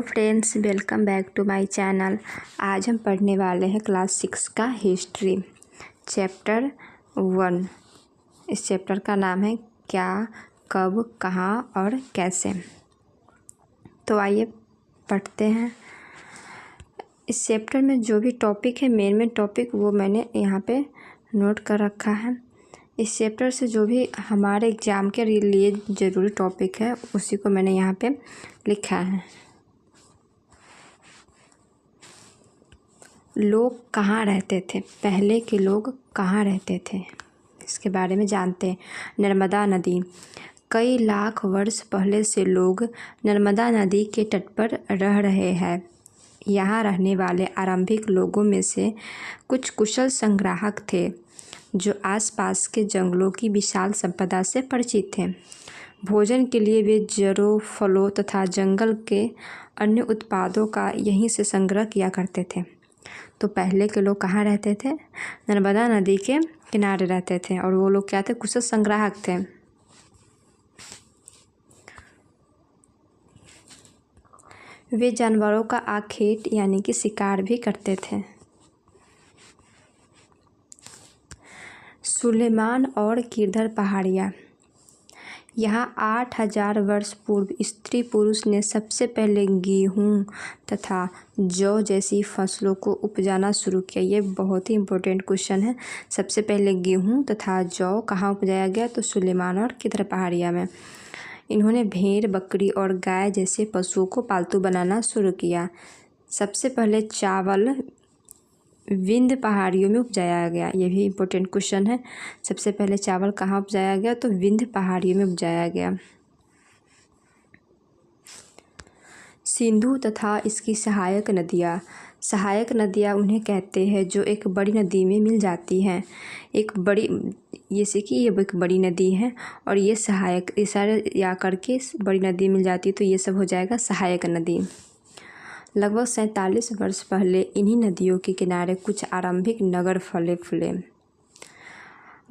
Friends, welcome back to my channel. आज हम पढ़ने वाले हैं क्लास 6 का हिस्ट्री चैप्टर 1। इस चैप्टर का नाम है क्या, कब, कहाँ और कैसे। तो आइए पढ़ते हैं। इस चैप्टर में जो भी टॉपिक है, मेन टॉपिक, वो मैंने यहाँ पे नोट कर रखा है। इस चैप्टर से जो भी हमारे एग्ज़ाम के लिए ज़रूरी टॉपिक है, उसी को मैंने यहाँ पे लिखा है। लोग कहाँ रहते थे, पहले के लोग कहाँ रहते थे, इसके बारे में जानते हैं। नर्मदा नदी। कई लाख वर्ष पहले से लोग नर्मदा नदी के तट पर रह रहे हैं। यहाँ रहने वाले आरंभिक लोगों में से कुछ कुशल संग्राहक थे, जो आसपास के जंगलों की विशाल संपदा से परिचित थे। भोजन के लिए वे जड़ों, फलों तथा जंगल के अन्य उत्पादों का यहीं से संग्रह किया करते थे। तो पहले के लोग कहाँ रहते थे? नर्मदा नदी के किनारे रहते थे, और वो लोग क्या थे? कुशल संग्राहक थे। वे जानवरों का आखेट यानी कि शिकार भी करते थे। सुलेमान और किरधर पहाड़ियाँ। यहाँ 8000 वर्ष पूर्व स्त्री पुरुष ने सबसे पहले गेहूँ तथा जौ जैसी फसलों को उपजाना शुरू किया। ये बहुत ही इम्पोर्टेंट क्वेश्चन है। सबसे पहले गेहूँ तथा जौ कहाँ उपजाया गया? तो सुलेमान और किरधर पहाड़ियाँ में। इन्होंने भेड़, बकरी और गाय जैसे पशुओं को पालतू बनाना शुरू किया। सबसे पहले चावल विंध्य पहाड़ियों में उपजाया गया। ये भी इम्पोर्टेंट क्वेश्चन है। सबसे पहले चावल कहाँ उपजाया गया? तो विंध्य पहाड़ियों में उपजाया गया। सिंधु तथा इसकी सहायक नदियाँ। सहायक नदियाँ उन्हें कहते हैं जो एक बड़ी नदी में मिल जाती हैं। एक बड़ी, जैसे कि ये एक बड़ी नदी है और ये सहायक, इशारे या करके बड़ी नदी मिल जाती है, तो ये सब हो जाएगा सहायक नदी। लगभग 47 वर्ष पहले इन्हीं नदियों के किनारे कुछ आरंभिक नगर फले फूले।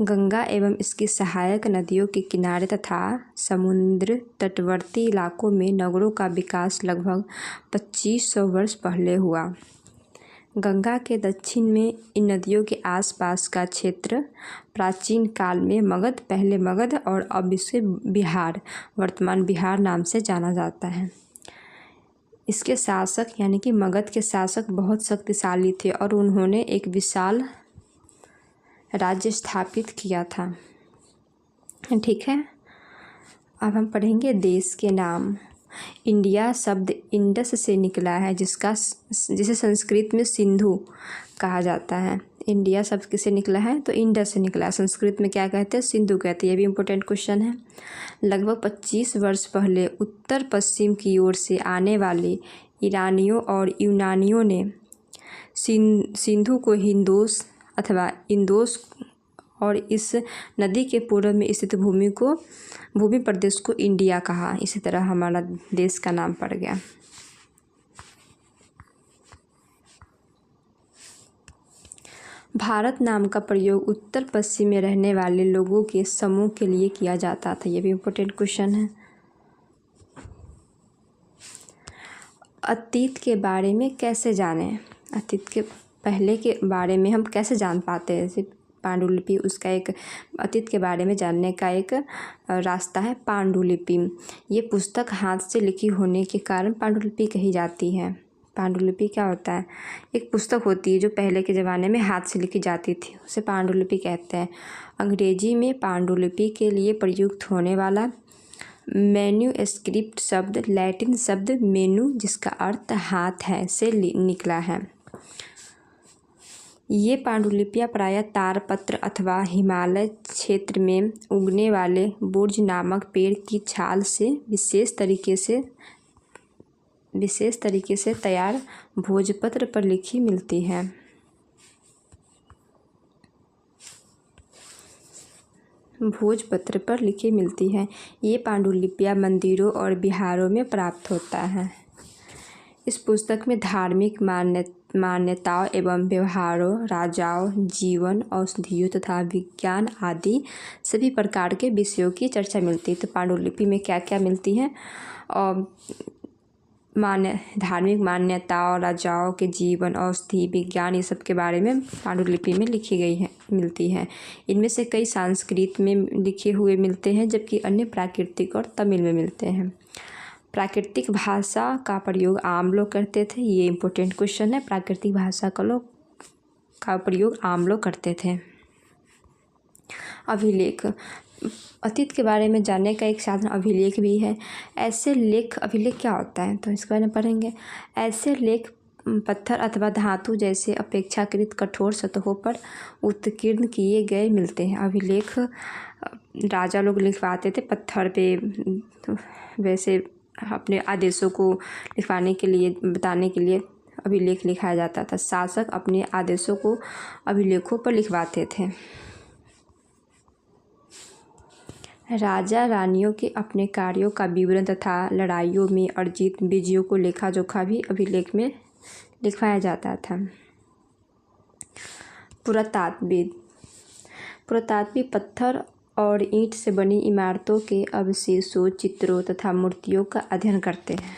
गंगा एवं इसकी सहायक नदियों के किनारे तथा समुद्र तटवर्ती इलाकों में नगरों का विकास लगभग 2500 वर्ष पहले हुआ। गंगा के दक्षिण में इन नदियों के आसपास का क्षेत्र प्राचीन काल में मगध, पहले मगध और अब इसे बिहार, वर्तमान बिहार नाम से जाना जाता है। इसके शासक यानी कि मगध के शासक बहुत शक्तिशाली थे और उन्होंने एक विशाल राज्य स्थापित किया था। ठीक है, अब हम पढ़ेंगे देश के नाम। इंडिया शब्द इंडस से निकला है, जिसे संस्कृत में सिंधु कहा जाता है। इंडिया शब्द किससे निकला है? तो इंडस से निकला है। संस्कृत में क्या कहते हैं? सिंधु कहते हैं। ये भी इम्पोर्टेंट क्वेश्चन है। लगभग 25 वर्ष पहले उत्तर पश्चिम की ओर से आने वाले ईरानियों और यूनानियों ने सिंधु को हिंदोस अथवा इंदोस और इस नदी के पूर्व में स्थित भूमि प्रदेश को इंडिया कहा। इसी तरह हमारा देश का नाम पड़ गया। भारत नाम का प्रयोग उत्तर पश्चिम में रहने वाले लोगों के समूह के लिए किया जाता था। ये भी इम्पोर्टेंट क्वेश्चन है। अतीत के बारे में कैसे जानें? अतीत के पहले के बारे में हम कैसे जान पाते हैं? जैसे पांडुलिपि, उसका एक अतीत के बारे में जानने का एक रास्ता है पांडुलिपि। ये पुस्तक हाथ से लिखी होने के कारण पांडुलिपि कही जाती है। पांडुलिपि क्या होता है? एक पुस्तक होती है जो पहले के ज़माने में हाथ से लिखी जाती थी, उसे पांडुलिपि कहते हैं। अंग्रेजी में पांडुलिपि के लिए प्रयुक्त होने वाला मैन्युस्क्रिप्ट शब्द लैटिन शब्द मेनु, जिसका अर्थ हाथ है, से निकला है। ये पांडुलिपियाँ प्रायः तारपत्र अथवा हिमालय क्षेत्र में उगने वाले बुर्ज नामक पेड़ की छाल से विशेष तरीके से तैयार भोजपत्र पर लिखी मिलती हैं। भोजपत्र पर लिखी मिलती हैं। ये पांडुलिपियाँ मंदिरों और विहारों में प्राप्त होता है। इस पुस्तक में धार्मिक मान्यताओं एवं व्यवहारों, राजाओं, जीवन, औषधियों तथा विज्ञान आदि सभी प्रकार के विषयों की चर्चा मिलती है। तो पांडुलिपि में क्या क्या मिलती है? धार्मिक मान्यताओं, राजाओं के जीवन, औषधि, विज्ञान, ये सब के बारे में पांडुलिपि में लिखी गई है मिलती हैं। इनमें से कई संस्कृत में लिखे हुए मिलते हैं, जबकि अन्य प्राकृतिक और तमिल में मिलते हैं। प्राकृतिक भाषा का प्रयोग आम लोग करते थे। ये इम्पोर्टेंट क्वेश्चन है। प्राकृतिक भाषा का प्रयोग आम लोग करते थे। अभिलेख, अतीत के बारे में जानने का एक साधन अभिलेख भी है। ऐसे लेख, अभिलेख क्या होता है तो इसके बारे में पढ़ेंगे। ऐसे लेख पत्थर अथवा धातु जैसे अपेक्षाकृत कठोर सतहों पर उत्कीर्ण किए गए मिलते हैं। अभिलेख राजा लोग लिखवाते थे पत्थर पे, वैसे अपने आदेशों को लिखवाने के लिए, बताने के लिए अभिलेख लिखाया जाता था। शासक अपने आदेशों को अभिलेखों पर लिखवाते थे। राजा रानियों के अपने कार्यों का विवरण तथा लड़ाइयों में अर्जित विजयों को लेखा जोखा भी अभिलेख में लिखवाया जाता था। पुरातात्विक पत्थर और ईंट से बनी इमारतों के अवशेषों, चित्रों तथा मूर्तियों का अध्ययन करते हैं।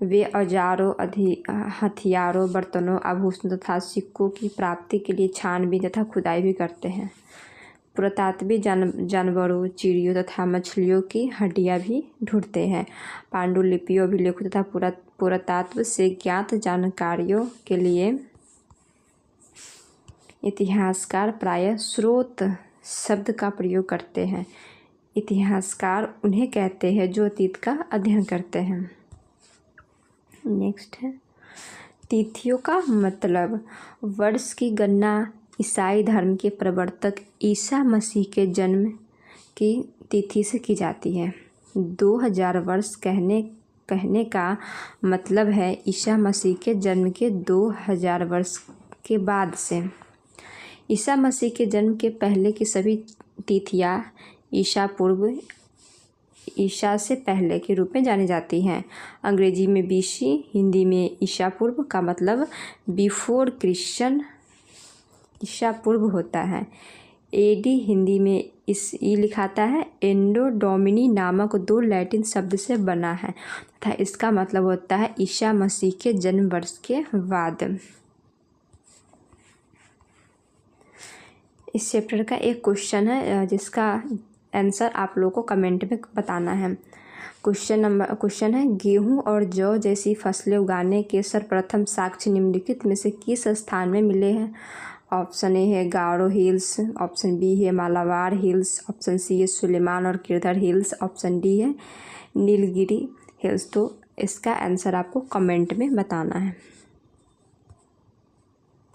वे औजारों, हथियारों, बर्तनों, आभूषणों तथा सिक्कों की प्राप्ति के लिए छानबीन तथा खुदाई भी करते हैं। पुरातात्विक जानवरों, चिड़ियों तथा मछलियों की हड्डियां भी ढूंढते हैं। पांडुलिपियों, अभिलेखों तथा पुरातत्व से ज्ञात जानकारियों के लिए इतिहासकार प्रायः स्रोत शब्द का प्रयोग करते हैं। इतिहासकार उन्हें कहते हैं जो अतीत का अध्ययन करते हैं। नेक्स्ट है तिथियों का मतलब। वर्ष की गणना ईसाई धर्म के प्रवर्तक ईसा मसीह के जन्म की तिथि से की जाती है। 2000 वर्ष कहने का मतलब है ईसा मसीह के जन्म के 2000 वर्ष के बाद से। ईसा मसीह के जन्म के पहले की सभी तिथियां ईसा से पहले के रूप में जानी जाती हैं। अंग्रेजी में BC, हिंदी में ईसा पूर्व का मतलब बिफोर क्रिश्चियन, ईसा पूर्व होता है। AD हिंदी में ई लिखाता है। एंडो डोमिनी नामक 2 लैटिन शब्द से बना है तथा इसका मतलब होता है ईसा मसीह के जन्म वर्ष के बाद। इस चैप्टर का एक क्वेश्चन है जिसका आंसर आप लोगों को कमेंट में बताना है। क्वेश्चन है गेहूं और जौ जैसी फसलें उगाने के सर्वप्रथम साक्ष्य निम्नलिखित में से किस स्थान में मिले हैं। ऑप्शन ए है गारो हिल्स, ऑप्शन बी है मालाबार हिल्स, ऑप्शन सी है सुलेमान और किरधर हिल्स, ऑप्शन डी है नीलगिरी हिल्स। तो इसका आंसर आपको कमेंट में बताना है।